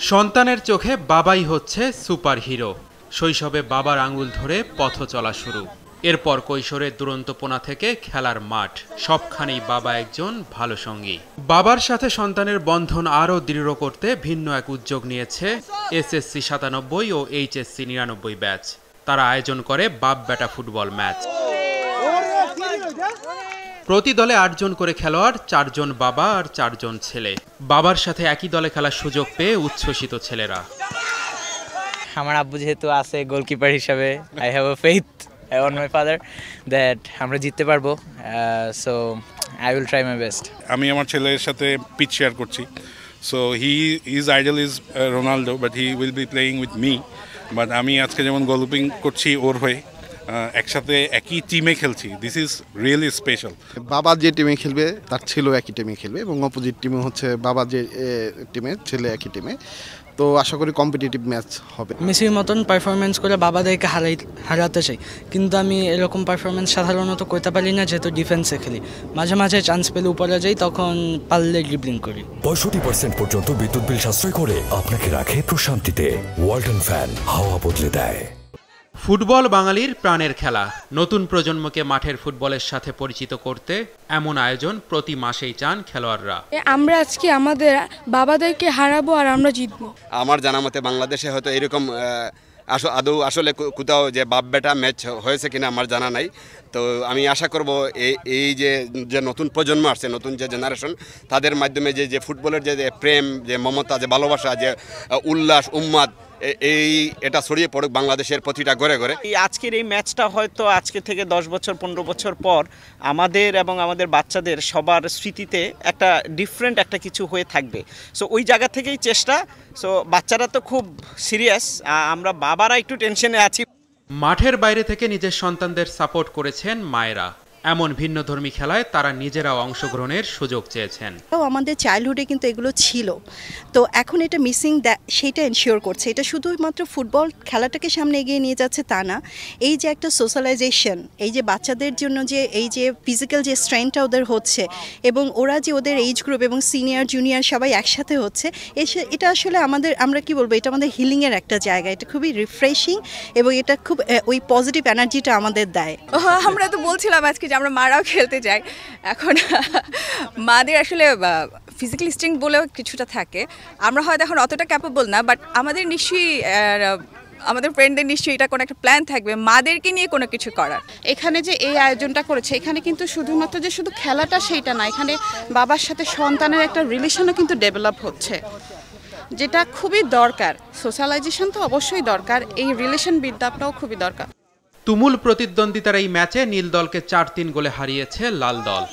সন্তানের চোখে বাবাই হচ্ছে সুপার হিরো। শৈশবে বাবার আঙুল ধরে পথ চলা শুরু, এরপর কৈশোরের দুরন্তপনা থেকে খেলার মাঠ, সবখানেই বাবা একজন ভালো সঙ্গী। বাবার সাথে সন্তানের বন্ধন আরও দৃঢ় করতে ভিন্ন এক উদ্যোগ নিয়েছে এসএসসি 97 ও এইচএসসি 99 ব্যাচ। তারা আয়োজন করে বাপ বেটা ফুটবল ম্যাচ। প্রতি দলে 8 জন করে খেলোয়াড়, 4 জন বাবা আর 4 জন ছেলে। বাবার সাথে একই দলে খেলার সুযোগ পেয়ে উচ্ছ্বসিত ছেলেরা। আমার আব্বু যেহেতু আছে গোলকিপার হিসাবে, I have a faith on my father that আমরা জিততে পারবো, so I will try my best. আমি আমার ছেলের সাথে পিচ শেয়ার করছি, so his idol is Ronaldo, but he will be playing with me. But আমি আজকে যেমন গোলকিপিং করছি ওর হয়ে, একসাথে একই টিমে খেলছি। This is really special. বাবা যে টিমে খেলবে তার ছেলেও একই টিমে খেলবে, এবং অপোজিট টিমে হচ্ছে বাবা যে টিমে ছেলে একই টিমে। তো আশা করি কম্পিটিটিভ ম্যাচ হবে। মেসির মতন পারফরমেন্স করে বাবাদেরকে হারাতে চাই, কিন্তু আমি এরকম পারফরমেন্স সাধারণত করতে পারি না, যেহেতু ডিফেন্সে খেলি। মাঝে মাঝে চান্স পেলে উপরে যাই, তখন পারলে ড্রিবলিং করি। 65% পর্যন্ত বিদ্যুৎ বিল সাশ্রয় করে আপনাকে রাখে প্রশান্তিতে। ওয়ালটন ফ্যান হাওয়া বদলে দেয়। ফুটবল বাঙালির প্রাণের খেলা। নতুন প্রজন্মকে মাঠের ফুটবলের সাথে পরিচিত করতে এমন আয়োজন প্রতি মাসেই চান খেলোয়াড়রা। আমরা আজকে আমাদের বাবাদেরকে হারাবো আর আমরা জিতবো। আমার জানা মতে বাংলাদেশে হয়তো এরকম আসলে কোথাও যে বাপ বেটা ম্যাচ হয়েছে কিনা আমার জানা নাই। তো আমি আশা করব এই যে নতুন প্রজন্ম আসছে, নতুন যে জেনারেশন, তাদের মাধ্যমে যে ফুটবলের যে প্রেম, যে মমতা, যে ভালোবাসা, যে উল্লাস, উন্মাদ, এটা ছড়িয়ে পড়ুক বাংলাদেশের প্রতিটা ঘরে ঘরে। আজকের এই ম্যাচটা হয়তো আজকে থেকে 10 বছর 15 বছর পর আমাদের এবং আমাদের বাচ্চাদের সবার স্মৃতিতে একটা ডিফারেন্ট একটা কিছু হয়ে থাকবে। সো ওই জায়গা থেকেই চেষ্টা। সো বাচ্চারা তো খুব সিরিয়াস, আমরা বাবারা একটু টেনশনে আছি। মাঠের বাইরে থেকে নিজের সন্তানদের সাপোর্ট করেছেন মায়েরা। এমন ভিন্নধর্মী খেলায় তারা নিজেরাও অংশগ্রহণের সুযোগ চেয়েছেন। আমাদের চাইল্ডহুডে কিন্তু এগুলো ছিল, তো এখন এটা মিসিং, সেটা এনশিওর করছে। এটা শুধুমাত্র ফুটবল খেলাটাকে সামনে এগিয়ে নিয়ে যাচ্ছে তা না, এই যে একটা সোশ্যালাইজেশন, এই যে বাচ্চাদের জন্য যে এই যে ফিজিক্যাল যে স্ট্রেংথটা ওদের হচ্ছে, এবং ওরা যে ওদের এজ গ্রুপ এবং সিনিয়র জুনিয়র সবাই একসাথে হচ্ছে, এটা আসলে আমরা কি বলবো, এটা আমাদের হিলিংয়ের একটা জায়গা। এটা খুবই রিফ্রেশিং এবং এটা খুব ওই পজিটিভ এনার্জিটা আমাদের দেয়। আমরা তো বলছিলাম আজকে যে আমরা মারাও খেলতে যাই। এখন মাদের আসলে ফিজিক্যাল স্ট্রেংথ বলেও কিছুটা থাকে, আমরা হয়তো এখন অতটা ক্যাপেবল না, বাট আমাদের নিশ্চয়ই আমাদের ফ্রেন্ডদের নিশ্চয়ই এটা কোনো একটা প্ল্যান থাকবে মাদেরকে নিয়ে কোনো কিছু করার। এখানে যে এই আয়োজনটা করেছে, এখানে কিন্তু শুধুমাত্র যে শুধু খেলাটা সেইটা না, এখানে বাবার সাথে সন্তানের একটা রিলেশনও কিন্তু ডেভেলপ হচ্ছে, যেটা খুবই দরকার। সোশ্যালাইজেশন তো অবশ্যই দরকার, এই রিলেশন বিল্ডআপটাও খুবই দরকার। তুমুল প্রতিদ্বন্দ্বিতার এই ম্যাচে নীল দলকে 4-3 গোলে হারিয়েছে লাল দল।